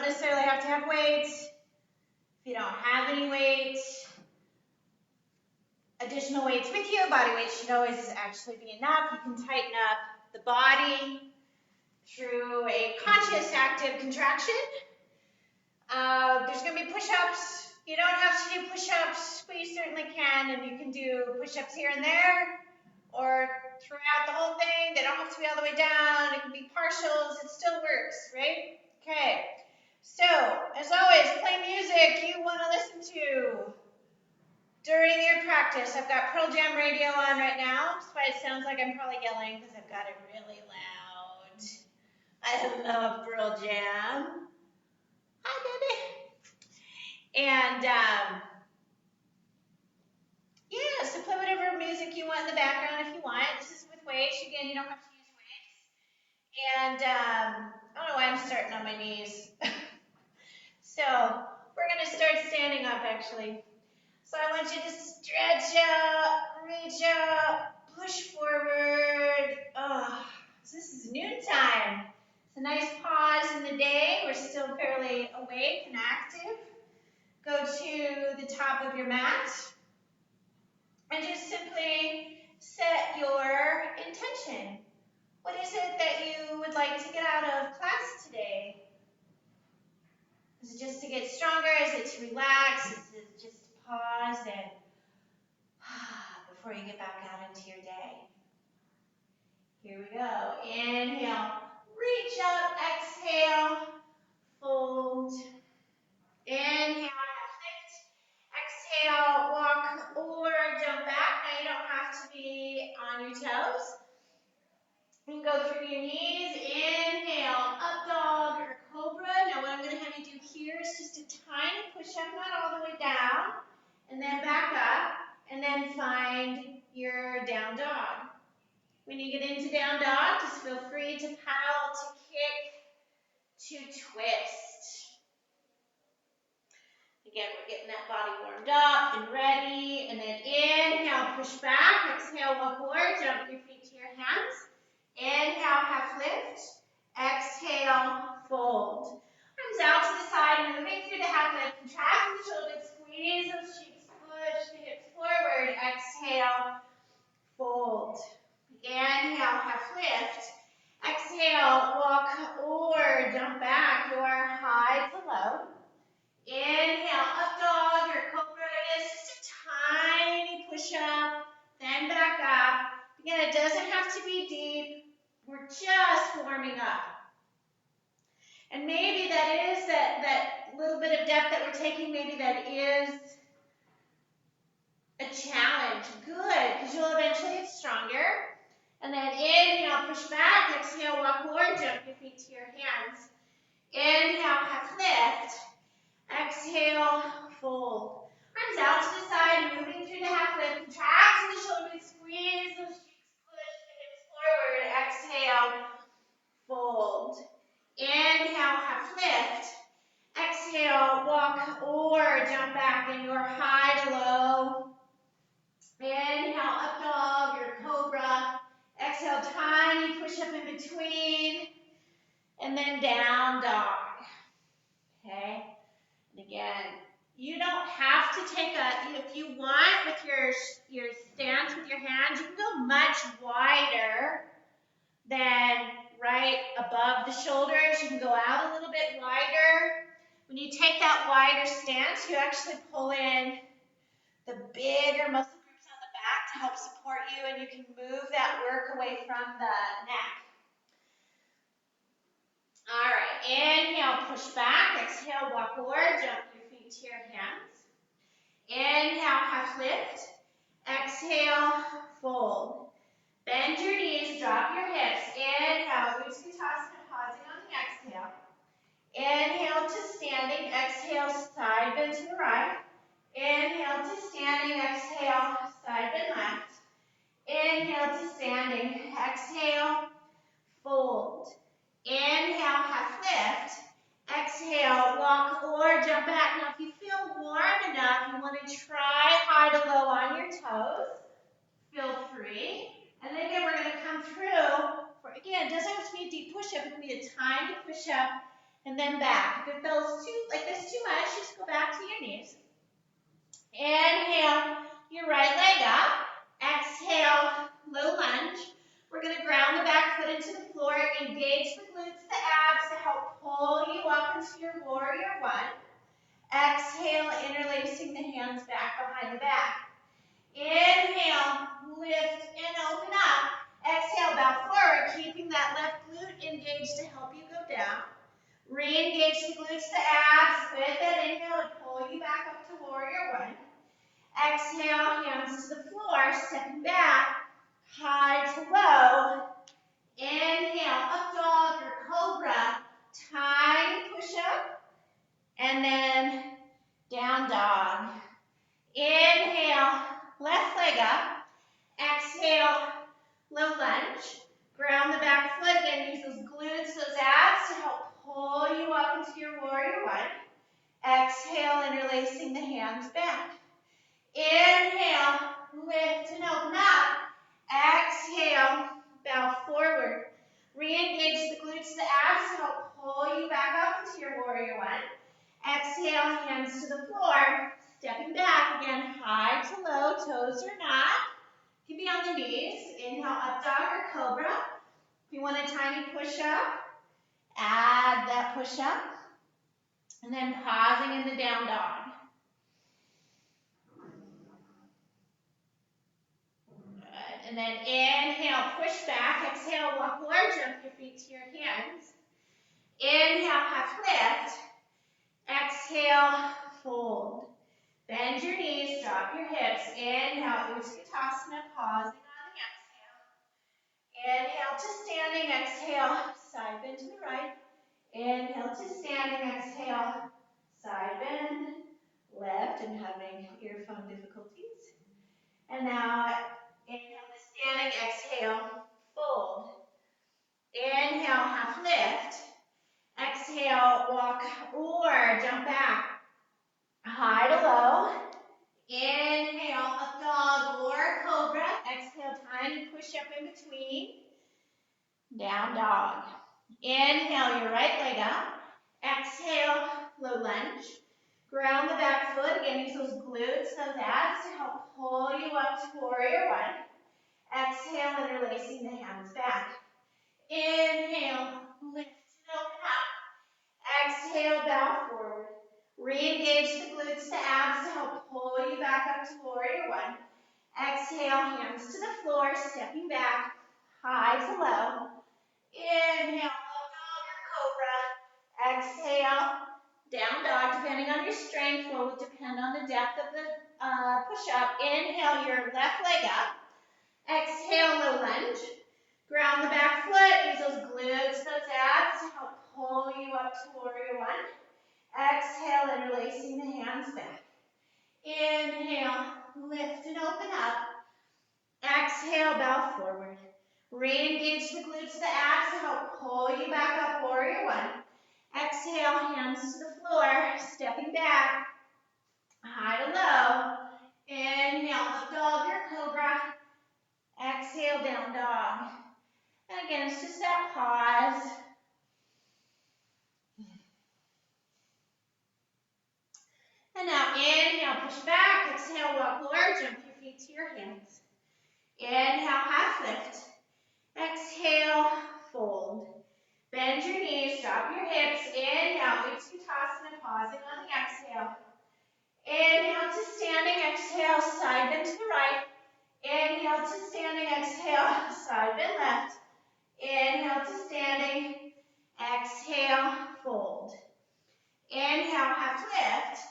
necessarily have to have weights. If you don't have any weights, additional weights with you, body weight should always actually be enough. You can tighten up the body through a conscious active contraction. There's going to be push-ups. You don't have to do push-ups, but you certainly can, and you can do push-ups here and there or throughout the whole thing. They don't have to be all the way down. It can be partials. It still works, right? Okay. So, as always, play music you want to listen to during your practice. I've got Pearl Jam radio on right now. That's why it sounds like I'm probably yelling because I've got it really loud. I love Pearl Jam. Hi, baby. And, yeah, so play whatever music you want in the background if you want. This is with weights. Again, you don't have to use weights. And I don't know why I'm starting on my knees. So we're going to start standing up, actually. So I want you to stretch out, reach out, push forward. Oh, so this is noontime. It's a nice pause in the day. We're still fairly awake and active. Go to the top of your mat and just simply set your intention. What is it that you would like to get out of class today? Is it just to get stronger? Is it to relax? Is it just to pause and before you get back out into your day? Here we go. Inhale, reach up, exhale, fold. Inhale, lift. Exhale, walk or jump back. Now you don't have to be on your toes. You can go through your knees. Inhale, up dog or cobra. Now what I'm going to have you do here is just a tiny push-up, not all the way down, and then back up, and then find your down dog. When you get into down dog, just feel free to paddle, to kick, to twist. Again, we're getting that body warmed up and ready, and then inhale, push back, exhale, walk forward, jump your feet to your hands. Inhale, half lift. Exhale, fold. Arms out to the side, moving through the half lift. Contract the shoulders, squeeze those cheeks, push the hips forward. Exhale, fold. Inhale, half lift. Exhale, walk or jump back. You are high to low. Inhale, up dog or cobra. It is just a tiny push up, then back up. Again, it doesn't have to be deep. We're just warming up. And maybe that is that little bit of depth that we're taking, maybe that is a challenge. Good, because you'll eventually get stronger. And then inhale, push back. Exhale, walk forward. Jump your feet to your hands. Inhale, half lift. Exhale, fold. Arms out to the side, moving through the half lift. Contract the shoulders, squeeze those cheeks, push the hips forward. Exhale, fold. Inhale, half lift. Exhale, walk or jump back in your high to low. Inhale, up dog or cobra. Exhale, tiny push up in between. And then down dog. Okay? And again, you don't have to take if you want with your stance with your hands, you can go much wider than right above the shoulders. You can go out a little bit wider. When you take that wider stance, you actually pull in the bigger muscle groups on the back to help support you, and you can move that work away from the neck. All right, inhale, push back. Exhale, walk forward. Jump your feet to your hands. Inhale, half lift. Exhale, fold. Bend your knees, drop your hips. Inhale, Utkatasana, pausing on the exhale. Inhale to standing. Exhale, side bend to the right. Inhale to standing. Exhale, side bend left. Inhale to standing. Exhale, fold. Inhale, half lift. Exhale, walk or jump back. Now, if you feel warm enough, you want to try high to low on your toes. Feel free. And then again, we're going to come through. Again, it doesn't have to be a deep push-up. It can be a tiny push-up and and then back. If it feels like this too much, just go back to your knees. Inhale your right leg up. Exhale, low lunge. We're going to ground the back foot into the floor. Engage the glutes, the abs to help pull you up into your warrior one. Exhale, interlacing the hands back behind the back. Inhale, lift and open up. Exhale, bow forward, keeping that left glute engaged to help you go down. Re-engage the glutes, the abs. With that inhale, and pull you back up to warrior one. Exhale, hands to the floor, stepping back, high to low. Inhale, up dog or cobra, tiny push up, and then down dog. Inhale, left leg up. Exhale, low lunge. Ground the back foot. Again, use those glutes, those abs to help pull you up into your warrior one. Exhale, interlacing the hands back. Inhale, lift and open up. Exhale, bow forward. Re-engage the glutes, the abs to help pull you back up into your warrior one. Exhale, hands to the floor. Stepping back again, high to low, toes or not. You can be on the knees. Inhale, up dog or cobra. If you want a tiny push up, add that push up. And then pausing in the down dog. Good. And then inhale, push back. Exhale, walk or jump your feet to your hands. Inhale, half lift. Exhale, fold. Bend your knees, drop your hips. Inhale, Utkatasana, pausing on the exhale. Inhale to standing, exhale, side bend to the right. Inhale to standing, exhale, side bend, left, and having earphone difficulties. And now, inhale to standing, exhale, fold. Inhale, half lift. Exhale, walk or jump back. High to low. Inhale, up dog or cobra. Exhale, tiny push up in between. Down dog. Inhale, your right leg up. Exhale, low lunge. Ground the back foot. Again, use those glutes, those abs to help pull you up to warrior one. Exhale, interlacing the hands back. Inhale, lift and open up. Exhale, bow forward. Re-engage the glutes, the abs to help pull you back up to warrior one. Exhale, hands to the floor, stepping back, high to low. Inhale, up dog or cobra. Exhale, down dog, depending on your strength, will depend on the depth of the push-up. Inhale, your left leg up. Exhale, low lunge. Ground the back foot, use those glutes, those abs to help pull you up to warrior one. Exhale, interlacing the hands back. Inhale, lift and open up. Exhale, bow forward. Re-engage the glutes, the abs to help pull you back up, warrior one. Exhale, hands to the floor, stepping back, high to low. Inhale, up dog or cobra. Exhale, down dog. And again, it's just that pause. And now inhale, push back. Exhale, walk or jump your feet to your hands. Inhale, half lift. Exhale, fold. Bend your knees, drop your hips. Inhale, Utkatasana, pausing on the exhale. Inhale to standing, exhale, side bend to the right. Inhale to standing, exhale, side bend left. Inhale to standing, exhale, fold. Inhale, half lift.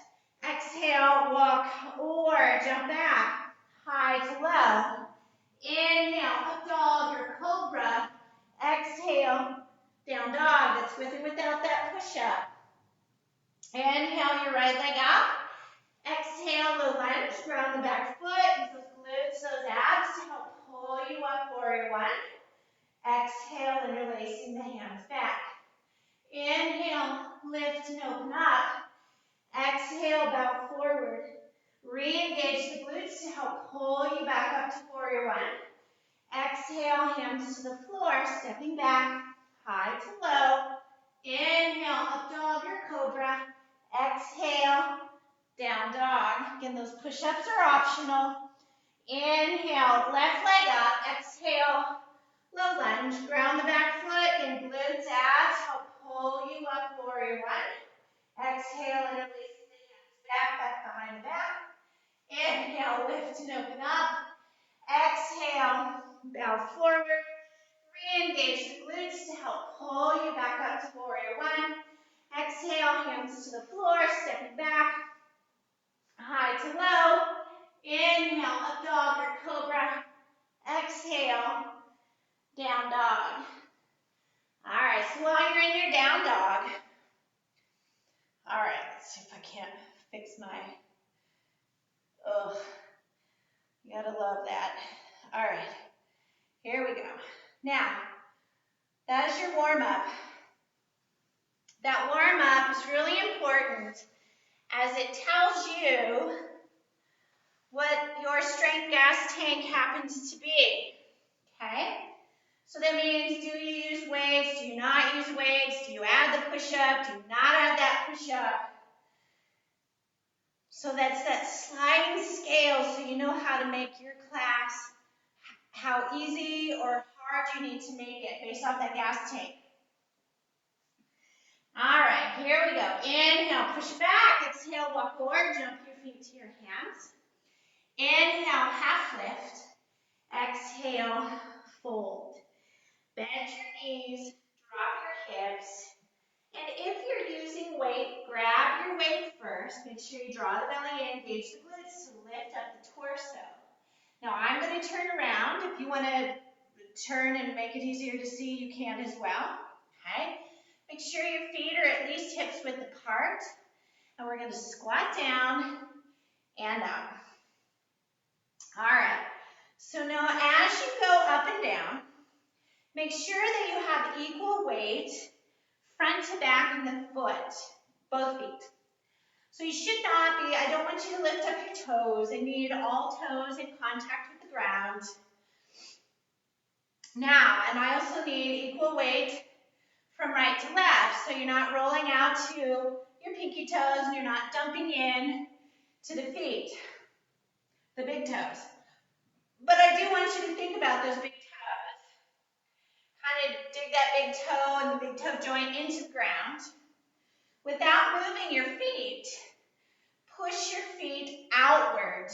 Exhale, walk or jump back, high to low. Inhale, up dog or cobra. Exhale, down dog. That's with or without that push-up. Inhale, your right leg up. Exhale, low lunge. Ground the back foot. Use those glutes, those abs to help pull you up, warrior one. Exhale, interlacing the hands back. Inhale, lift and open up. Exhale, bow forward. Re-engage the glutes to help pull you back up to warrior one. Exhale, hands to the floor, stepping back, high to low. Inhale, up dog or cobra. Exhale, down dog. Again, those push-ups are optional. Inhale, left leg up. Exhale, low lunge. Ground the back foot and glutes, abs. Help pull you up, warrior one. Exhale, interlace the hands back behind the back. Inhale, lift and open up. Exhale, bow forward. Re-engage the glutes to help pull you back up to warrior one. Exhale, hands to the floor, stepping back. High to low. Inhale, up dog or cobra. Exhale, down dog. All right, so while you're in your down dog, all right, let's see if I can't fix my, you gotta love that. All right, here we go. Now, that is your warm-up. That warm-up is really important as it tells you what your strength gas tank happens to be, okay? So that means, do you use weights? Do you not use weights? Do you add the push-up? Do you not add that push-up? So that's that sliding scale so you know how to make your class, how easy or hard you need to make it based off that gas tank. All right, here we go. Inhale, push back. Exhale, walk forward. Jump your feet to your hands. Inhale, half lift. Exhale, fold. Bend your knees, drop your hips. And if you're using weight, grab your weight first. Make sure you draw the belly in, engage the glutes to lift up the torso. Now I'm going to turn around. If you want to turn and make it easier to see, you can as well. Okay? Make sure your feet are at least hips width apart. And we're going to squat down and up. All right. So now as you go up and down, make sure that you have equal weight front to back in the foot, both feet. So you should not be, I don't want you to lift up your toes. I need all toes in contact with the ground. Now, and I also need equal weight from right to left. So you're not rolling out to your pinky toes and you're not dumping in to the feet, the big toes. But I do want you to think about those big toes. Kind of dig that big toe and the big toe joint into the ground. Without moving your feet, push your feet outward.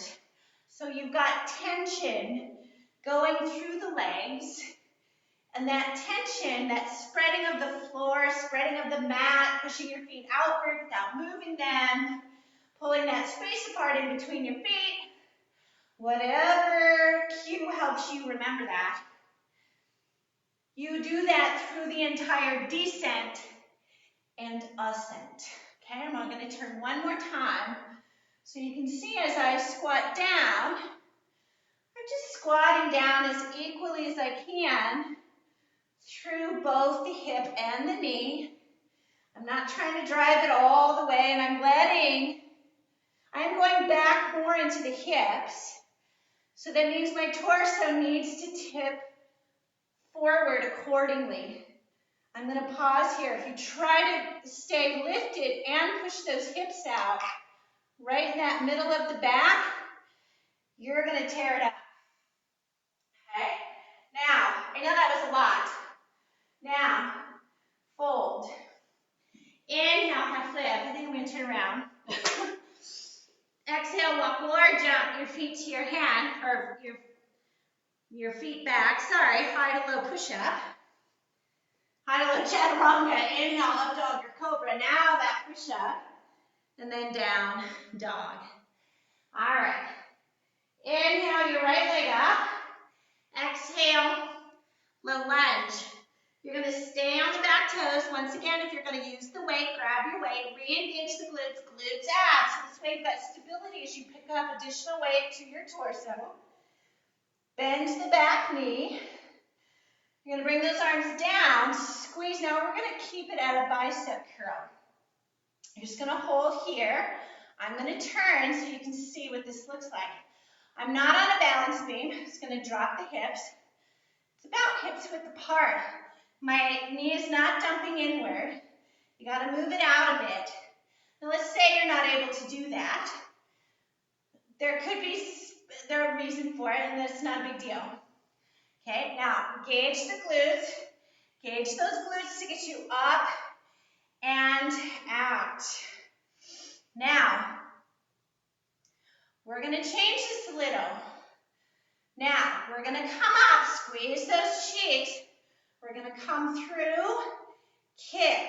So you've got tension going through the legs. And that tension, that spreading of the floor, spreading of the mat, pushing your feet outward without moving them, pulling that space apart in between your feet. Whatever cue helps you remember that. You do that through the entire descent and ascent. Okay, I'm going to turn one more time so you can see as I squat down, I'm just squatting down as equally as I can through both the hip and the knee. I'm not trying to drive it all the way, and I'm going back more into the hips. So that means my torso needs to tip forward accordingly. I'm going to pause here. If you try to stay lifted and push those hips out, right in that middle of the back, you're going to tear it up. Okay? Now, I know that was a lot. Now, fold. Inhale, half lift. I think I'm going to turn around. Exhale, walk forward, jump your feet to your hand, or your feet back. Sorry, high to low push-up. High to low chaturanga. Inhale, up dog or cobra. Now that push-up. And then down dog. All right. Inhale, your right leg up. Exhale, low lunge. You're going to stay on the back toes. Once again, if you're going to use the weight, grab your weight, re-engage the glutes, glutes, abs. So this way you've got stability as you pick up additional weight to your torso. Bend the back knee. You're going to bring those arms down, squeeze. Now we're going to keep it at a bicep curl. You're just going to hold here. I'm going to turn so you can see what this looks like. I'm not on a balance beam. I'm just going to drop the hips. It's about hips width apart. My knee is not dumping inward. You got to move it out a bit. Now let's say you're not able to do that. There could be a reason for it, and that's not a big deal. Okay, now engage the glutes. Engage those glutes to get you up and out. Now, we're going to change this a little. Now, we're going to come up, squeeze those cheeks. We're going to come through, kick.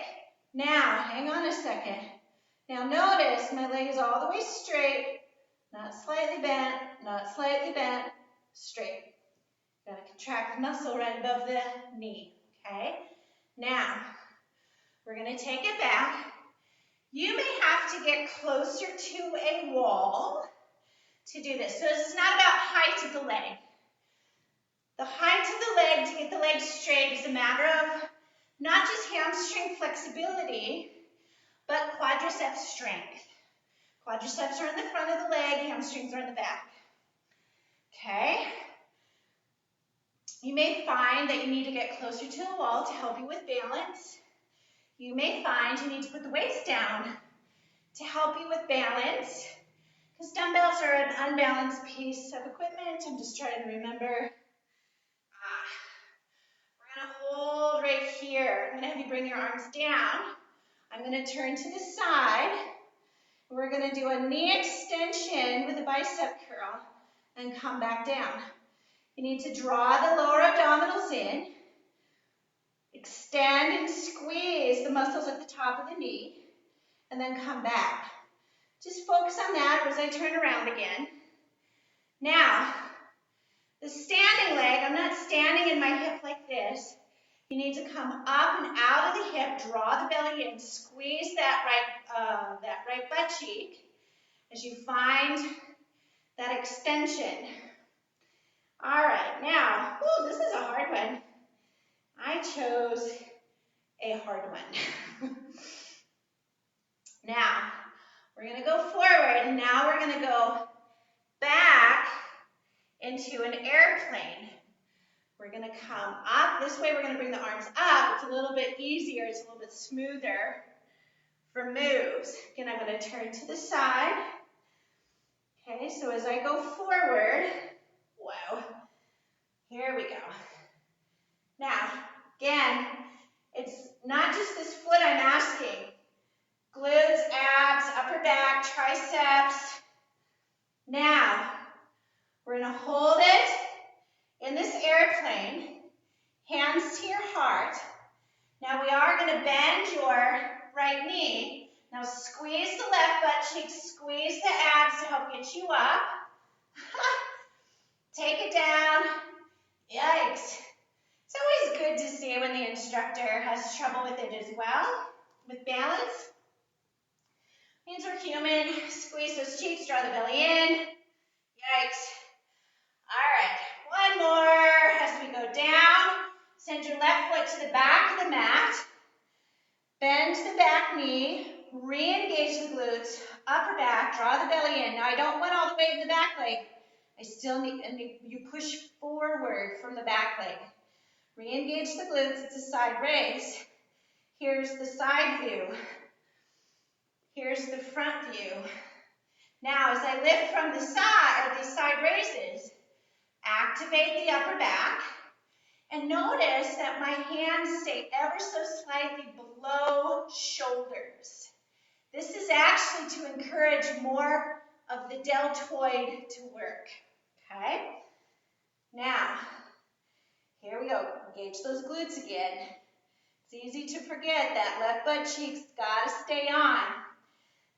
Now, hang on a second. Now notice my leg is all the way straight, not slightly bent, straight. Got to contract the muscle right above the knee, okay? Now, we're going to take it back. You may have to get closer to a wall to do this. So this is not about height of the leg. The height of the leg to get the leg straight is a matter of not just hamstring flexibility, but quadriceps strength. Quadriceps are in the front of the leg, hamstrings are in the back. Okay? You may find that you need to get closer to the wall to help you with balance. You may find you need to put the weights down to help you with balance, because dumbbells are an unbalanced piece of equipment. I'm just trying to remember. We're going to hold right here. I'm going to have you bring your arms down. I'm going to turn to the side. We're going to do a knee extension with a bicep curl and come back down. You need to draw the lower abdominals in, extend and squeeze the muscles at the top of the knee, and then come back. Just focus on that as I turn around again. Now, the standing leg, I'm not standing in my hip like this. You need to come up and out of the hip, draw the belly in, squeeze that right butt cheek as you find that extension. All right, now, this is a hard one. I chose a hard one. Now, we're going to go forward, and now we're going to go back into an airplane. We're going to come up. This way we're going to bring the arms up. It's a little bit easier. It's a little bit smoother for moves. Again, I'm going to turn to the side. Okay, so as I go forward, whoa, here we go. Now, again, it's not just this foot I'm asking. Glutes, abs, upper back, triceps. Now, we're going to hold it in this airplane, hands to your heart. Now we are going to bend your right knee. Now squeeze the left butt cheek, squeeze the abs to help get you up. Take it down. Yikes. It's always good to see when the instructor has trouble with it as well, with balance. Means we're human. Squeeze those cheeks, draw the belly in. Yikes. All right, one more as we go down. Send your left foot to the back of the mat. Bend the back knee. Re-engage the glutes. Upper back, draw the belly in. Now I don't want all the weight in the back leg. I still need, and you push forward from the back leg. Re-engage the glutes. It's a side raise. Here's the side view. Here's the front view. Now, as I lift from the side, or these side raises, activate the upper back, and notice that my hands stay ever so slightly below shoulders. This is actually to encourage more of the deltoid to work, okay? Now, here we go. Engage those glutes again. It's easy to forget that left butt cheek's got to stay on.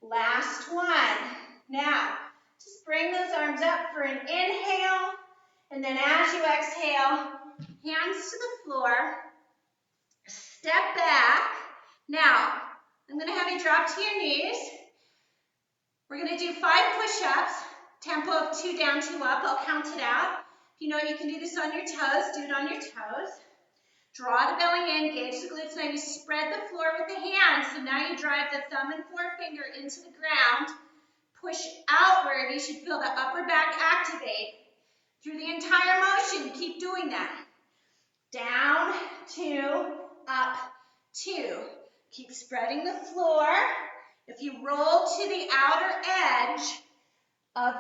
Last one. Now, just bring those arms up for an inhale, and then as you exhale, hands to the floor, step back. Now, I'm going to have you drop to your knees. We're going to do 5 push-ups, tempo of 2 down, 2 up. I'll count it out. If you know you can do this on your toes, do it on your toes. Draw the belly in, engage the glutes. Now you spread the floor with the hands. So now you drive the thumb and forefinger into the ground. Push outward. You should feel the upper back activate. Through the entire motion, keep doing that. Down, 2, up, 2. Keep spreading the floor. If you roll to the outer edge of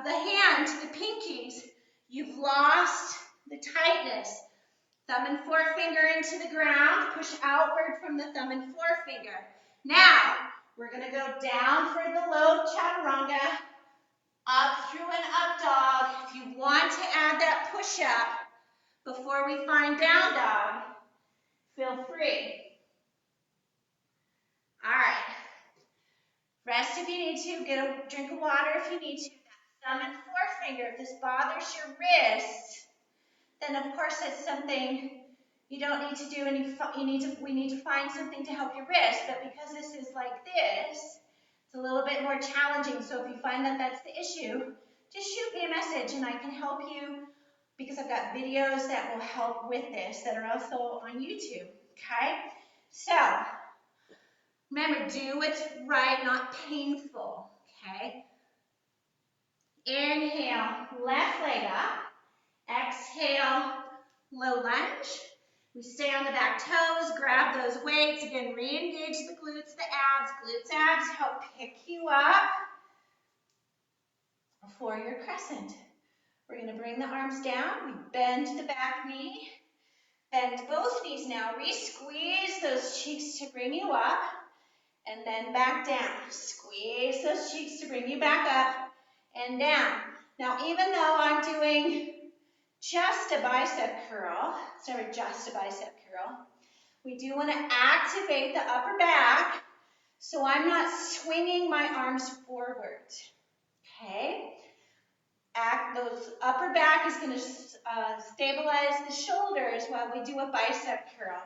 the hand to the pinkies, you've lost the tightness. Thumb and forefinger into the ground. Push outward from the thumb and forefinger. Now, we're going to go down for the low chaturanga, up through an up dog. If you want to add that push-up before we find down dog, feel free. All right. Rest if you need to. Get a drink of water if you need to. Thumb and forefinger. If this bothers your wrists, then of course it's something you don't need to do, and we need to find something to help your wrist. But because this is like this, it's a little bit more challenging. So if you find that that's the issue, just shoot me a message and I can help you, because I've got videos that will help with this that are also on YouTube. Okay? So remember, do what's right, not painful. Okay? Inhale, left leg up. Exhale, low lunge. We stay on the back toes, grab those weights. Again, re-engage the glutes, the abs. Glutes, abs help pick you up for your crescent. We're going to bring the arms down. We bend the back knee. Bend both knees now. Re-squeeze those cheeks to bring you up. And then back down. Squeeze those cheeks to bring you back up and down. Now, even though I'm doing just a bicep curl, we do want to activate the upper back, so I'm not swinging my arms forward. Okay? Those upper back is going to stabilize the shoulders while we do a bicep curl.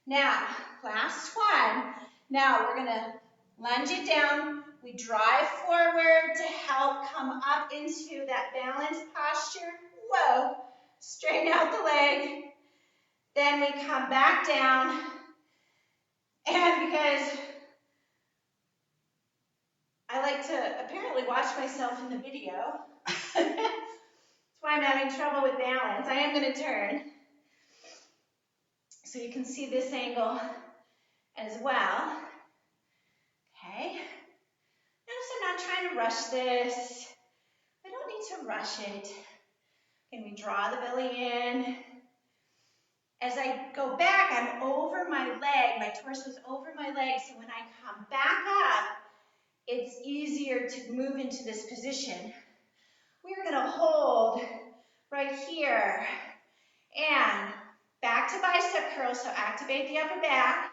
Now, last one. Now we're going to lunge it down. We drive forward to help come up into that balanced posture. Whoa. Straighten out the leg. Then we come back down. And because I like to apparently watch myself in the video, that's why I'm having trouble with balance. I am going to turn so you can see this angle as well. Okay. Notice I'm not trying to rush this. I don't need to rush it. Again, we draw the belly in. As I go back, I'm over my leg. My torso's over my leg. So when I come back up, it's easier to move into this position. We're going to hold right here. And back to bicep curls, so activate the upper back.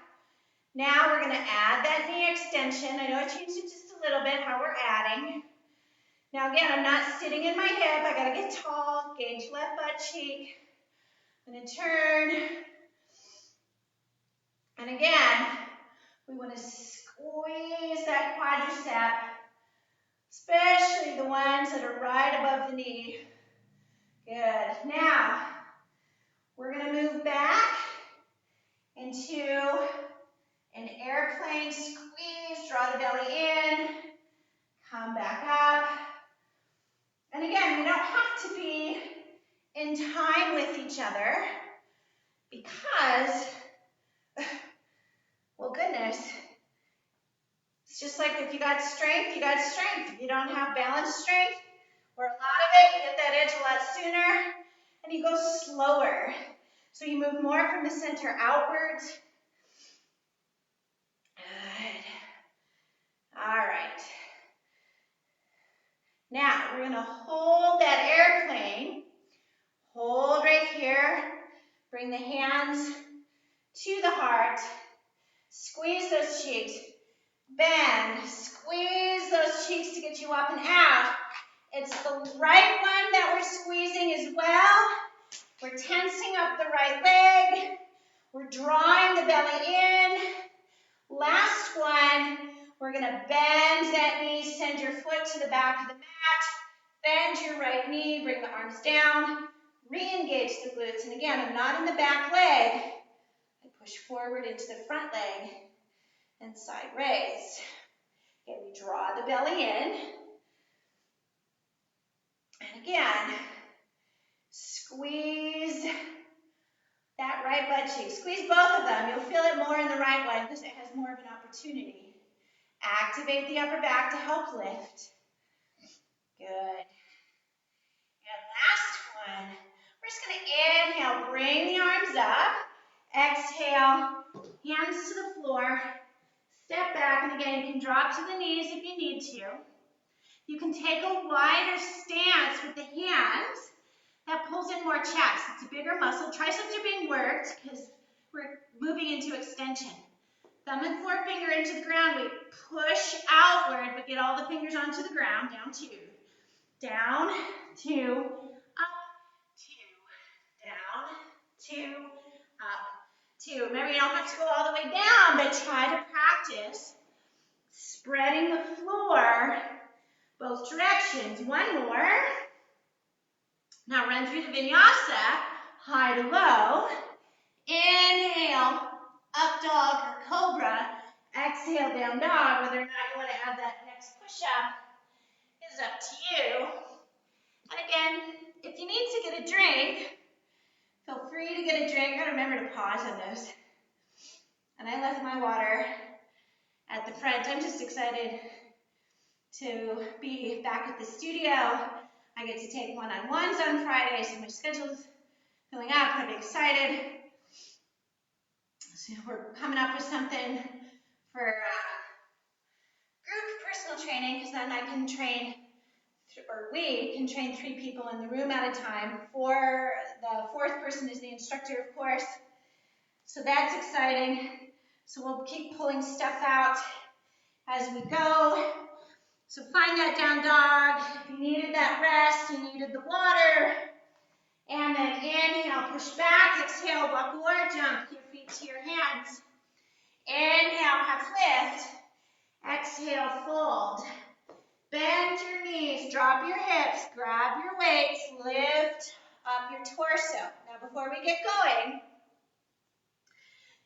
Now we're going to add that knee extension. I know I changed it just a little bit, how we're adding. Now again, I'm not sitting in my hip. I got to get tall, gauge left butt cheek. I'm going to turn. And again, we want to squeeze that quadricep, especially the ones that are right above the knee. Good. Now, we're going to move back into an airplane squeeze. Draw the belly in. Come back up. And again, we don't have to be in time with each other because, well, goodness, it's just like if you got strength, you got strength. If you don't have balanced strength, or a lot of it, you get that edge a lot sooner, and you go slower. So you move more from the center outwards. Good. All right. Now, we're going to hold that airplane. Hold right here. Bring the hands to the heart. Squeeze those cheeks. Bend. Squeeze those cheeks to get you up and out. It's the right one that we're squeezing as well. We're tensing up the right leg. We're drawing the belly in. Last one, we're going to bend that knee. Send your foot to the back of the mat. Bend your right knee. Bring the arms down. Re-engage the glutes. And again, I'm not in the back leg. I push forward into the front leg and side raise. Okay, we draw the belly in. And again, squeeze that that right butt cheek. Squeeze both of them. You'll feel it more in the right one because it has more of an opportunity. Activate the upper back to help lift. Good. And last one. We're just going to inhale, bring the arms up. Exhale, hands to the floor. Step back, and again, you can drop to the knees if you need to. You can take a wider stance with the hands. That pulls in more chest. It's a bigger muscle. Triceps are being worked because we're moving into extension. Thumb and forefinger into the ground. We push outward, but get all the fingers onto the ground. Down, two. Down, two. Up, two. Down, two. Up, two. Remember, you don't have to go all the way down, but try to practice spreading the floor both directions. One more. Now run through the vinyasa, high to low. Inhale, up dog or cobra. Exhale, down dog. Whether or not you want to add that next push-up is up to you. And again, if you need to get a drink, feel free to get a drink. Gotta remember to pause on those. And I left my water at the front. I'm just excited to be back at the studio. I get to take one-on-ones on Friday, so my schedule's filling up. I'm excited. So we're coming up with something for group personal training, because then I can train, or we can train 3 people in the room at a time. The 4th person is the instructor, of course. So that's exciting. So we'll keep pulling stuff out as we go. So find that down dog. If you needed that rest, you needed the water. And then inhale, push back. Exhale, walk or jump your feet to your hands. Inhale, half lift. Exhale, fold. Bend your knees, drop your hips, grab your weights, lift up your torso. Now before we get going,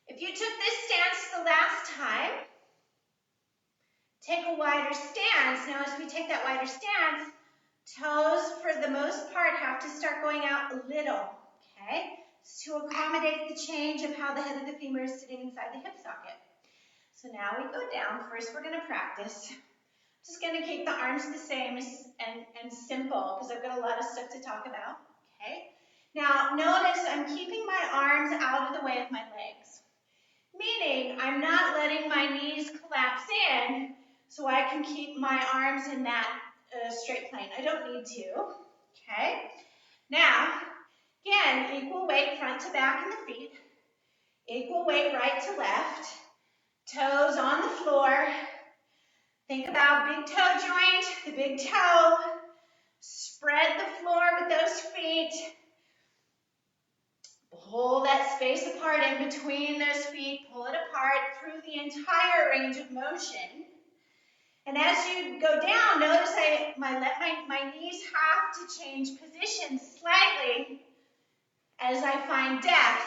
if you took this stance the last time, take a wider stance. Now as we take that wider stance, toes for the most part have to start going out a little, okay? To accommodate the change of how the head of the femur is sitting inside the hip socket. So now we go down. First we're going to practice. Just going to keep the arms the same and simple because I've got a lot of stuff to talk about, okay? Now notice I'm keeping my arms out of the way of my legs, meaning I'm not letting my knees collapse in so I can keep my arms in that straight plane. I don't need to, okay? Now, again, equal weight front to back in the feet, equal weight right to left, toes on the floor. Think about big toe joint, the big toe. Spread the floor with those feet. Pull that space apart in between those feet. Pull it apart through the entire range of motion. And as you go down, notice my knees have to change position slightly as I find depth.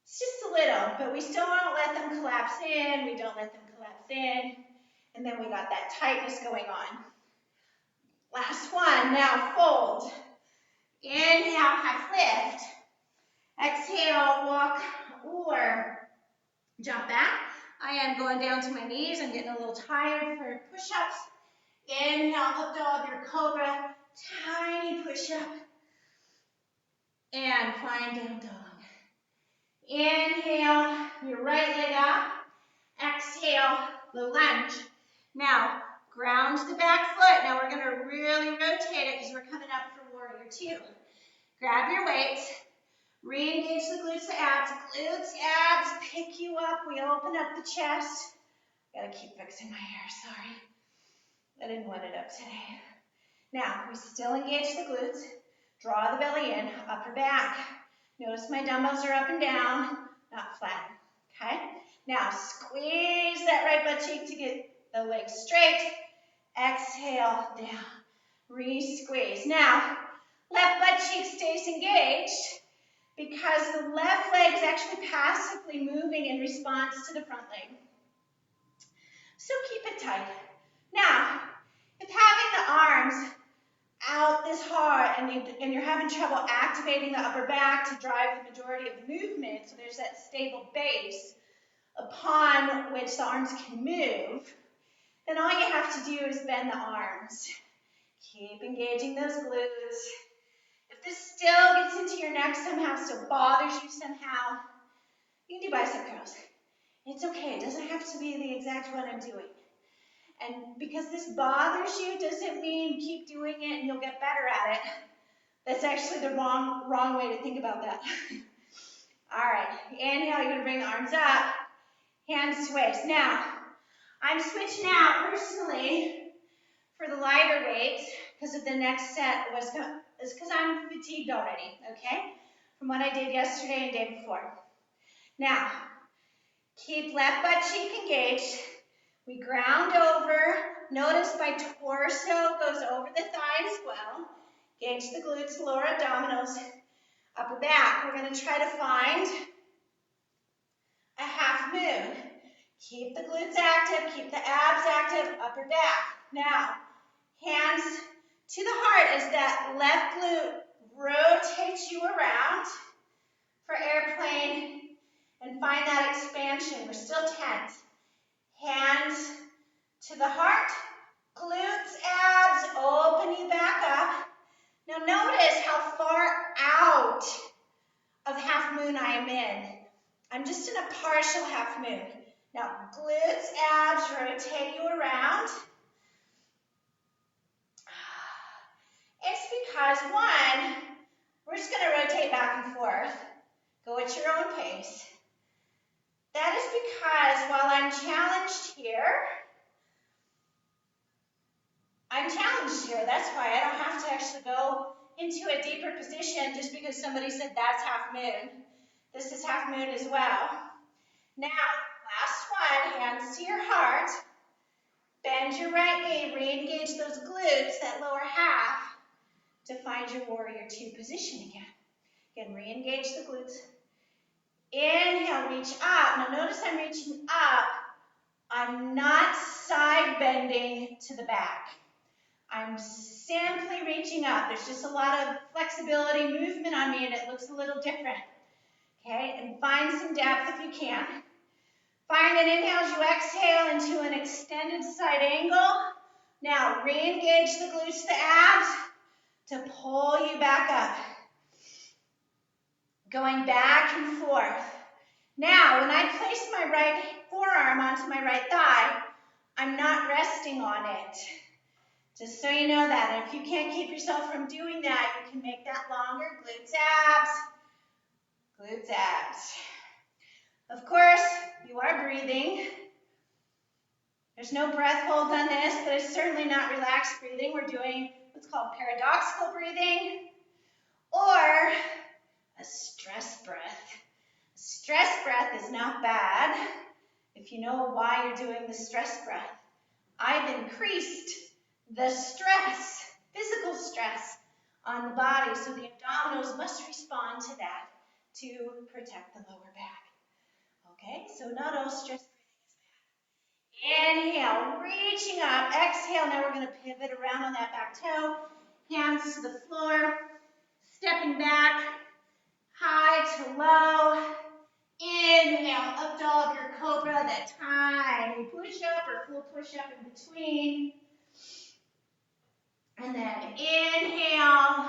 It's just a little, but we still want to let them collapse in. We don't let them collapse in. And then we got that tightness going on. Last one, now fold. Inhale, half lift. Exhale, walk or jump back. I am going down to my knees. I'm getting a little tired for push-ups. Inhale, up dog or cobra. Tiny push-up. And find down dog. Inhale, your right leg up. Exhale, low lunge. Now, ground the back foot. Now we're going to really rotate it because we're coming up for warrior 2. Grab your weights. Re-engage the glutes, the abs. Glutes, abs, pick you up. We open up the chest. Gotta keep fixing my hair, sorry. I didn't want it up today. Now, we still engage the glutes. Draw the belly in, upper back. Notice my dumbbells are up and down, not flat, okay? Now, squeeze that right butt cheek to get the legs straight. Exhale, down. Re-squeeze. Now, left butt cheek stays engaged because the left leg is actually passively moving in response to the front leg. So keep it tight. Now, if having the arms out this hard and you're having trouble activating the upper back to drive the majority of the movement, so there's that stable base upon which the arms can move, then all you have to do is bend the arms. Keep engaging those glutes. If this still gets into your neck somehow, still bothers you somehow, you can do bicep curls. It's okay. It doesn't have to be the exact one I'm doing. And because this bothers you doesn't mean keep doing it and you'll get better at it. That's actually the wrong way to think about that. All right. Inhale, you're going to bring the arms up. Hands to waist. Now, I'm switching out personally for the lighter weights because of the next set is because I'm fatigued already, okay? From what I did yesterday and day before. Now, keep left butt cheek engaged. We ground over. Notice my torso goes over the thigh as well. Engage the glutes, lower abdominals, upper back. We're going to try to find a half moon. Keep the glutes active, keep the abs active, upper back. Now, hands to the heart as that left glute rotates you around for airplane and find that expansion. We're still tense. Hands to the heart, glutes, abs, open you back up. Now notice how far out of half moon I am in. I'm just in a partial half moon. Now glutes, abs, rotate you around. It's because, one, we're just going to rotate back and forth. Go at your own pace. That is because while I'm challenged here, that's why I don't have to actually go into a deeper position just because somebody said that's half moon. This is half moon as well. Now, last one, hands to your heart. Bend your right knee, re-engage those glutes, that lower half, to find your warrior two position again. Again, re-engage the glutes. Inhale, reach up. Now notice I'm reaching up. I'm not side bending to the back. I'm simply reaching up. There's just a lot of flexibility, movement on me, and it looks a little different. Okay, and find some depth if you can. Find an inhale as you exhale into an extended side angle. Now, re-engage the glutes, the abs, to pull you back up. Going back and forth. Now, when I place my right forearm onto my right thigh, I'm not resting on it. Just so you know that. And if you can't keep yourself from doing that, you can make that longer. Glutes, abs. Glutes, abs. Of course, you are breathing. There's no breath hold on this, but it's certainly not relaxed breathing. We're doing what's called paradoxical breathing or a stress breath. A stress breath is not bad if you know why you're doing the stress breath. I've increased the stress, physical stress on the body, so the abdominals must respond to that to protect the lower back. Okay, so not all stress breathing is bad. Inhale, reaching up. Exhale, now we're going to pivot around on that back toe. Hands to the floor, stepping back, high to low. Inhale, up dog or cobra, that tiny push-up or full push-up in between. And then inhale,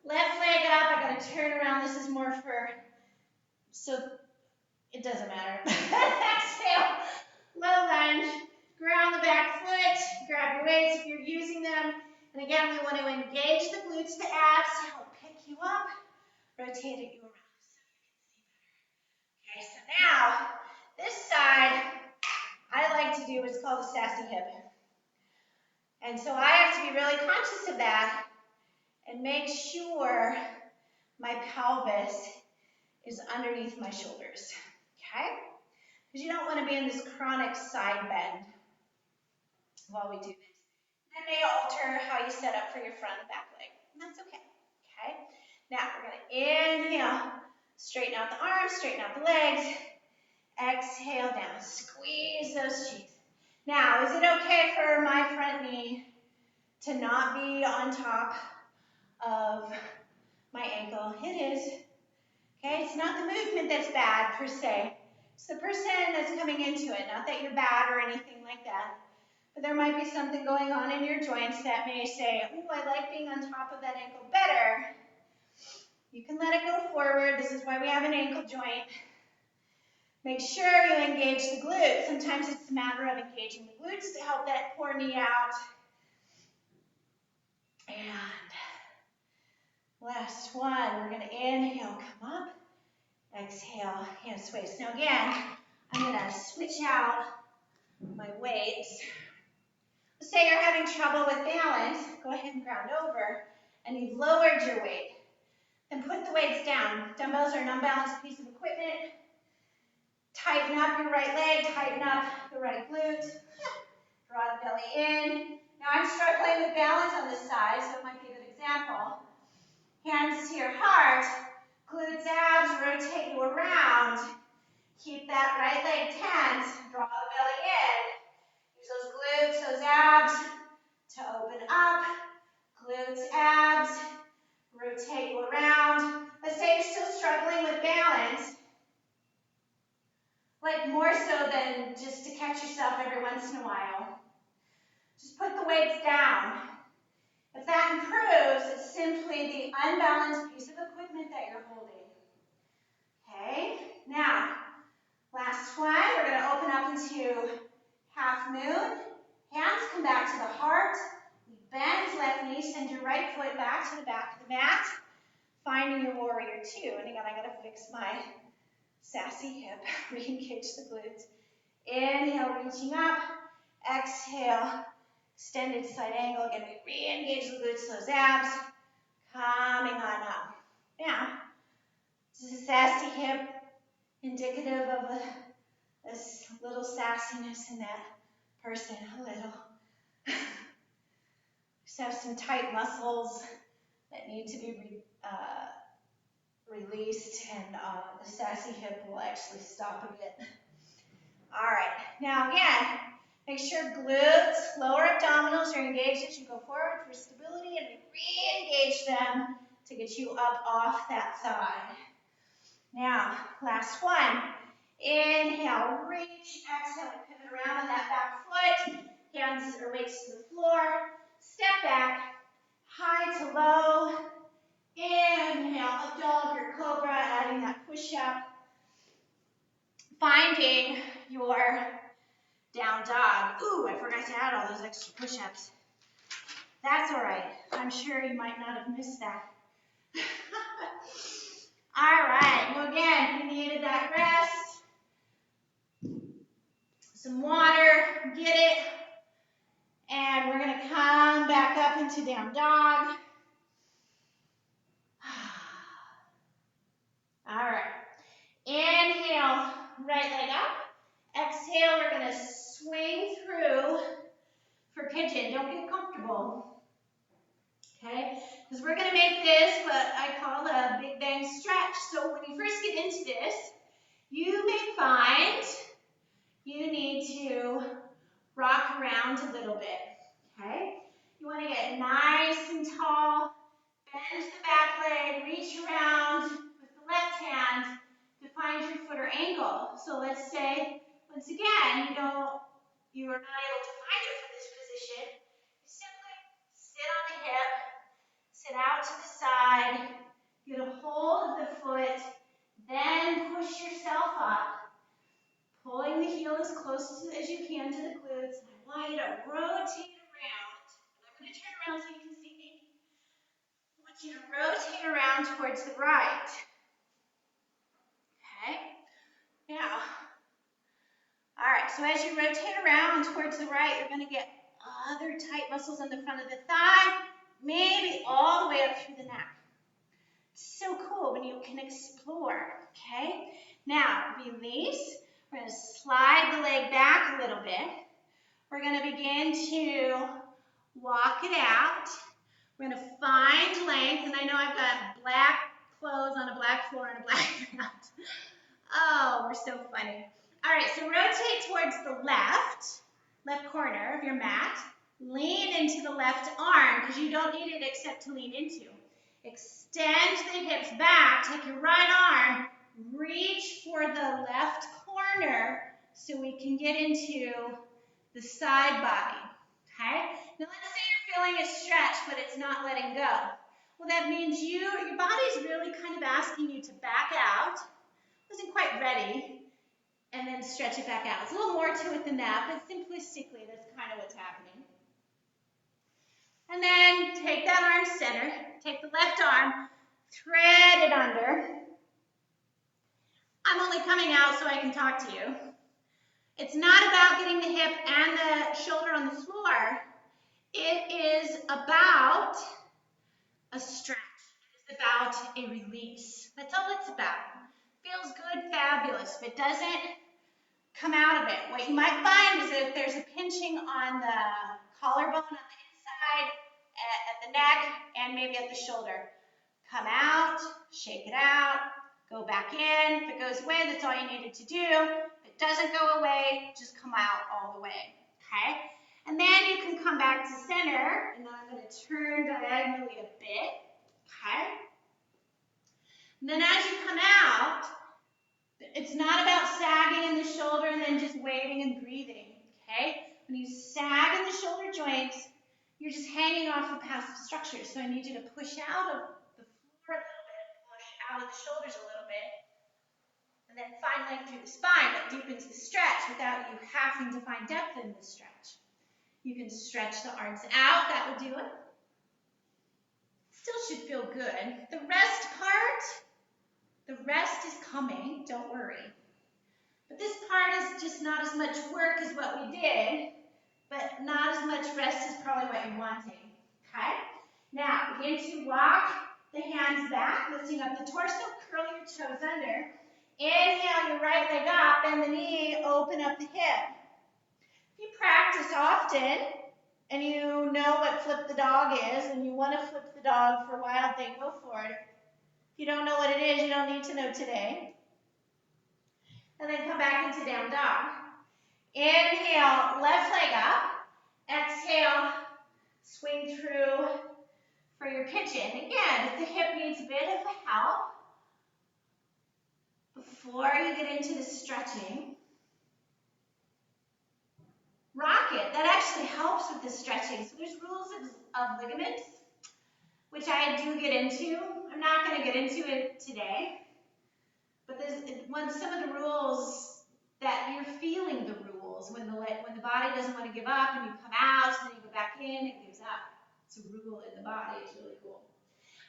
left leg up. I got to turn around. This is more for, so it doesn't matter. Exhale, low lunge, ground the back foot, grab your weights if you're using them. And again, we want to engage the glutes, the abs to help pick you up, rotate it you around. Okay, so now, this side, I like to do what's called a sassy hip. And so I have to be really conscious of that and make sure my pelvis is underneath my shoulders, okay? Because you don't want to be in this chronic side bend while we do this. That may alter how you set up for your front and back leg, and that's okay, okay? Now, we're going to inhale, straighten out the arms, straighten out the legs. Exhale down, squeeze those cheeks. Now, is it okay for my front knee to not be on top of my ankle. It is. Okay, it's not the movement that's bad per se. It's the person that's coming into it. Not that you're bad or anything like that. But there might be something going on in your joints that may say, oh, I like being on top of that ankle better. You can let it go forward. This is why we have an ankle joint. Make sure you engage the glutes. Sometimes it's a matter of engaging the glutes to help that core knee out. And last one, we're going to inhale, come up. Exhale, hands to waist. Now again, I'm going to switch out my weights. Let's say you're having trouble with balance. Go ahead and ground over. And you've lowered your weight. Then put the weights down. Dumbbells are an unbalanced piece of equipment. Tighten up your right leg, tighten up the right glute. Draw the belly in. Now I'm struggling with balance on this side, so it might be a good example. Hands to your heart. Glutes, abs, rotate you around. Keep that right leg tense. Draw the belly in. Use those glutes, those abs to open up. Glutes, abs, rotate you around. Let's say you're still struggling with balance. Like more so than just to catch yourself every once in a while. Just put the weights down. If that improves, it's simply the unbalanced piece of equipment that you're holding. Okay, now, last one, we're going to open up into half moon. Hands come back to the heart. Bend left knee, send your right foot back to the back of the mat. Finding your warrior two. And again, I got to fix my sassy hip. Re-engage the glutes. Inhale, reaching up. Exhale, extended side angle. Again, we re-engage the glutes, those abs. Coming on up. Now, this is a sassy hip, indicative of this little sassiness in that person, a little. Just have some tight muscles that need to be released, and the sassy hip will actually stop a bit. All right, now again, make sure glutes, lower abdominals are engaged as you go forward for stability, and re-engage them to get you up off that thigh. Now, last one. Inhale, reach, exhale, pivot around on that back foot. Hands or weights to the floor. Step back, high to low. Inhale, up dog or cobra, adding that push-up. Finding your down dog. Ooh, I forgot to add all those extra push-ups. That's all right. I'm sure you might not have missed that. All right, well again, you needed that rest. Some water, get it. And we're going to come back up into down dog. All right. Inhale, right leg up. Exhale, we're going to swing through for pigeon. Don't get comfortable. Okay? Because we're going to make this what I call a big bang stretch. So when you first get into this, you may find you need to rock around a little bit. Okay? You want to get nice and tall. Bend the back leg, reach around with the left hand to find your foot or ankle. So let's say, once again, you are not able to find your foot in this position. You simply sit on the hip, sit out to the side, get a hold of the foot, then push yourself up, pulling the heel as close as you can to the glutes. I want you to rotate around. I'm going to turn around so you can see me. I want you to rotate around towards the right. Okay? Now, all right, so as you rotate around towards the right, you're going to get other tight muscles on the front of the thigh, maybe all the way up through the neck. It's so cool when you can explore, okay? Now, release. We're going to slide the leg back a little bit. We're going to begin to walk it out. We're going to find length, and I know I've got black clothes on a black floor and a black ground. Oh, we're so funny. All right, so rotate towards the left corner of your mat. Lean into the left arm because you don't need it except to lean into. Extend the hips back. Take your right arm. Reach for the left corner so we can get into the side body. Okay? Now let's say you're feeling a stretch, but it's not letting go. Well, that means your body's really kind of asking you to back out. Wasn't quite ready. And then stretch it back out. There's a little more to it than that, but simplistically, that's kind of what's happening. And then take that arm center, take the left arm, thread it under. I'm only coming out so I can talk to you. It's not about getting the hip and the shoulder on the floor. It is about a stretch. It is about a release. That's all it's about. Feels good, fabulous. If it doesn't, come out of it. What you might find is that if there's a pinching on the collarbone on the inside, at the neck, and maybe at the shoulder, come out, shake it out, go back in. If it goes away, that's all you needed to do. If it doesn't go away, just come out all the way, okay? And then you can come back to center, and then I'm going to turn diagonally a bit, okay? And then as you come out, it's not about sagging in the shoulder and then just waiting and breathing, okay? When you sag in the shoulder joints, you're just hanging off the passive structures. So I need you to push out of the floor a little bit, push out of the shoulders a little bit, and then find length through the spine that deepens the stretch without you having to find depth in the stretch. You can stretch the arms out, that will do it. Still should feel good. The rest part, the rest is coming, don't worry. But this part is just not as much work as what we did, but not as much rest is probably what you're wanting, okay? Now, begin to walk the hands back, lifting up the torso, curl your toes under. Inhale your right leg up, bend the knee, open up the hip. If you practice often, and you know what flip the dog is, and you want to flip the dog for a wild thing, go for it. If you don't know what it is, you don't need to know today. And then come back into down dog. Inhale, left leg up. Exhale, swing through for your pigeon. Again, if the hip needs a bit of help before you get into the stretching, rock it. That actually helps with the stretching. So there's rules of ligaments, which I do get into. I'm not going to get into it today. But there's some of the rules that you're feeling the rules when the body doesn't want to give up and you come out and then you go back in, it gives up. It's a rule in the body. It's really cool.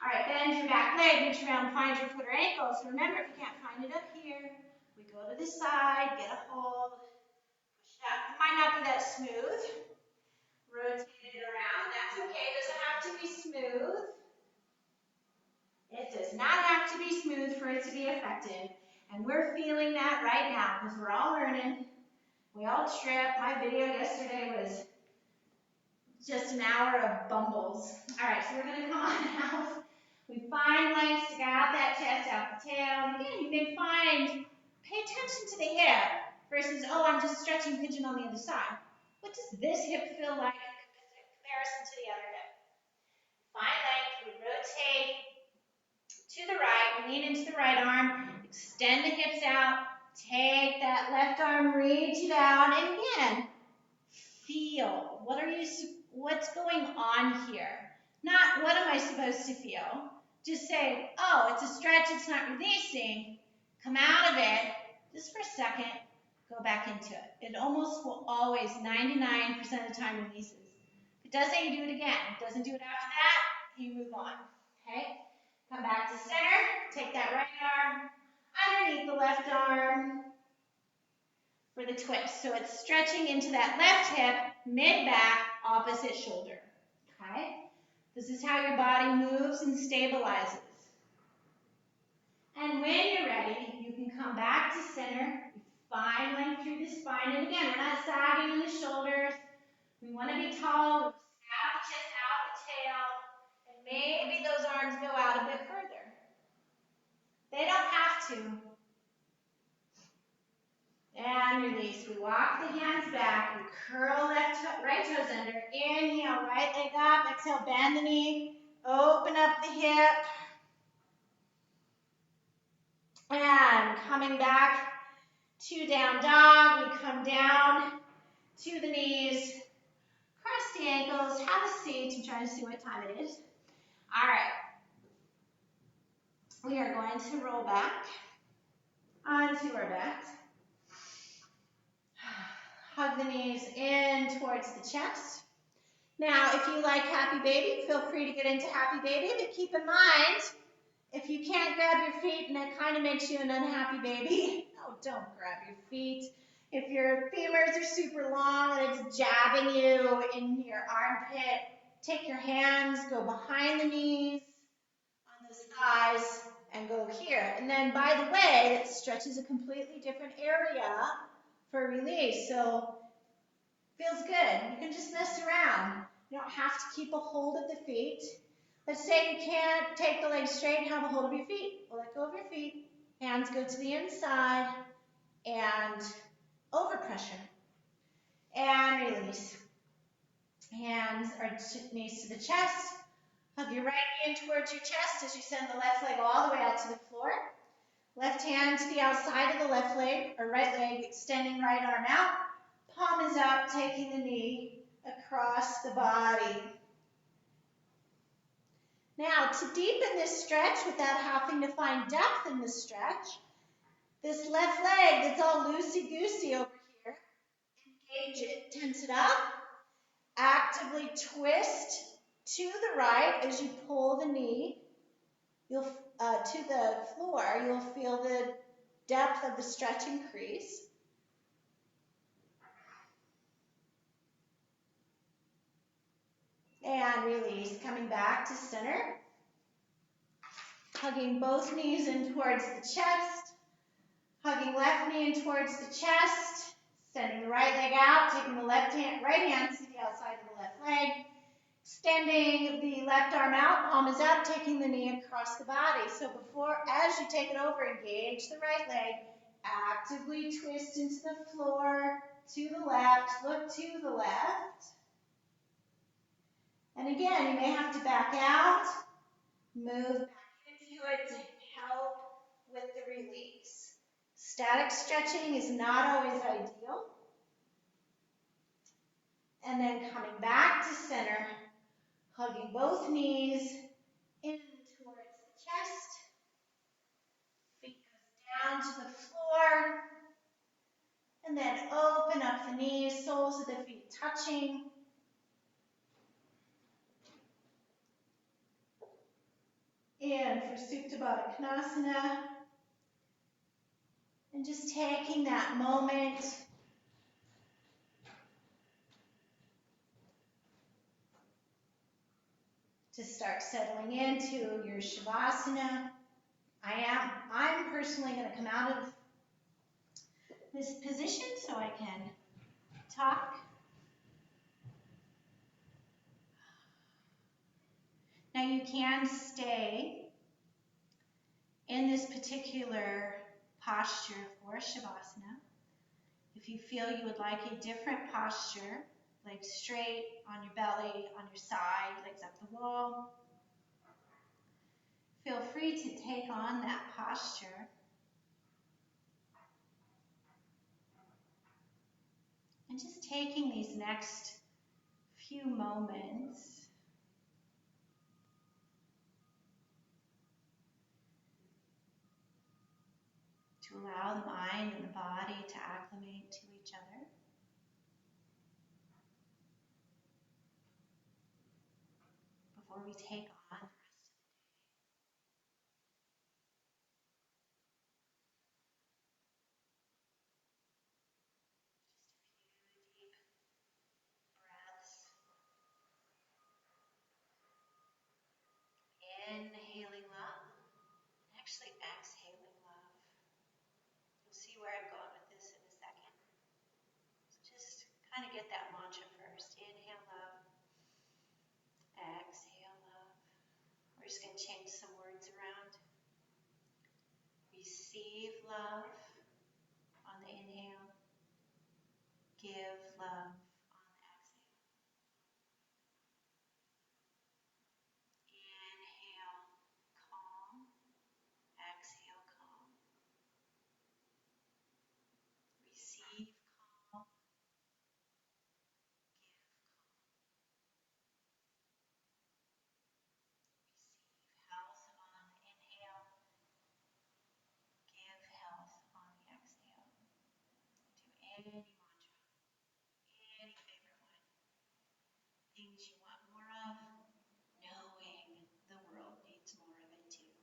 All right, bend your back leg, reach around, find your foot or ankle. So remember, if you can't find it up here, we go to the side, get a hold, push it up. It might not be that smooth. Rotate it around. That's okay. It doesn't have to be smooth. It does not have to be smooth for it to be effective. And we're feeling that right now because we're all learning. We all trip. My video yesterday was just an hour of bumbles. All right, so we're going to come on out. We find length, stick out that chest, out the tail. And again, you may find, pay attention to the hip versus, oh, I'm just stretching pigeon on the other side. What does this hip feel like in comparison to the other hip? Find length, we rotate to the right, lean into the right arm, extend the hips out, take that left arm, reach it out, and again, feel. What's going on here? Not what am I supposed to feel? Just say, oh, it's a stretch, it's not releasing. Come out of it, just for a second, go back into it. It almost will always, 99% of the time, releases. If it doesn't, you do it again. If it doesn't do it after that, you move on, okay? Come back to center, take that right arm underneath the left arm for the twist. So it's stretching into that left hip, mid-back, opposite shoulder, okay? This is how your body moves and stabilizes. And when you're ready, you can come back to center, find length through the spine, and again, we're not sagging in the shoulders. We want to be tall, we snap the chest out the tail, and maybe those arms go out a bit further. They don't have to. And And release. We walk the hands back. We curl right toes under. Inhale, right leg up. Exhale, bend the knee. Open up the hip. And coming back to down dog. We come down to the knees. Cross the ankles. Have a seat. I'm trying to see what time it is. All right. We are going to roll back onto our backs. Hug the knees in towards the chest. Now, if you like Happy Baby, feel free to get into Happy Baby, but keep in mind, if you can't grab your feet and it kind of makes you an unhappy baby, oh, don't grab your feet. If your femurs are super long and it's jabbing you in your armpit, take your hands, go behind the knees, on the thighs, and go here. And then, by the way, it stretches a completely different area for release. So, feels good. You can just mess around. You don't have to keep a hold of the feet. Let's say you can't take the legs straight and have a hold of your feet. Well, let go of your feet. Hands go to the inside and overpressure. And release. Hands or knees to the chest. Hug your right knee in towards your chest as you send the left leg all the way out to the floor. Left hand to the outside of the left leg, or right leg, extending right arm out. Palm is up, taking the knee across the body. Now, to deepen this stretch without having to find depth in the stretch, this left leg that's all loosey-goosey over here, engage it, tense it up, actively twist to the right as you pull the knee to the floor. You'll feel the depth of the stretch increase. And release, coming back to center. Hugging both knees in towards the chest. Hugging left knee in towards the chest. Sending the right leg out, taking the right hand to the outside of the left leg. Extending the left arm out, palm is up, taking the knee across the body. So as you take it over, engage the right leg. Actively twist into the floor, to the left, look to the left. And again, you may have to back out, move back into it to help with the release. Static stretching is not always ideal. And then coming back to center, hugging both knees in towards the chest. Feet goes down to the floor. And then open up the knees, soles of the feet touching. And for Supta Baddha Konasana. And just taking that moment to start settling into your Shavasana. I'm personally going to come out of this position so I can talk. Now you can stay in this particular posture for Shavasana. If you feel you would like a different posture, legs straight, on your belly, on your side, legs up the wall, feel free to take on that posture. And just taking these next few moments to allow the mind and the body to acclimate to each other. Before we take on the rest of the day. Just a few deep breaths. Inhaling love, actually exhaling love. You'll see where I'm going with this in a second. So just kind of get that mantra first. Inhale love, exhale love. We're just going to change some words around. Receive love on the inhale. Give love on the exhale. Inhale, calm. Exhale, calm. Receive calm. Give calm. Receive health on the inhale. Give health on the exhale. Do any mantra, any favorite one. Things you want more of, knowing the world needs more of it too.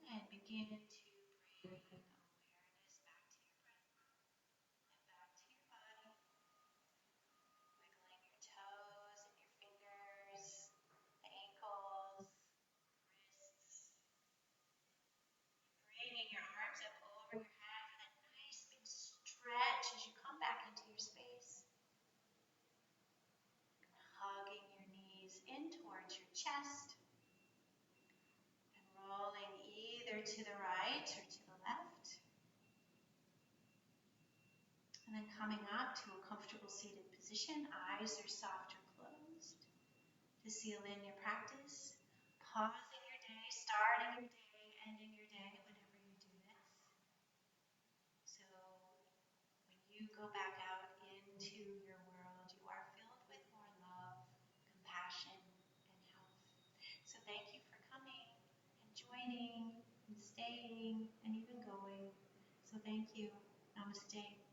And begin to bring awareness back to your breath and back to your body. Wiggling your toes and your fingers, the ankles, wrists. Bringing your arms up over your head for that nice big stretch as you come back into your space. Hugging your knees in towards your chest. And rolling either to the right or to the left. And then coming up to a comfortable seated position, eyes are soft or closed. To seal in your practice, pausing your day, starting your day, ending your day whenever you do this. So when you go back out into your world, you are filled with more love, compassion, and health. So thank you for coming and joining and staying and even going. So thank you. Namaste.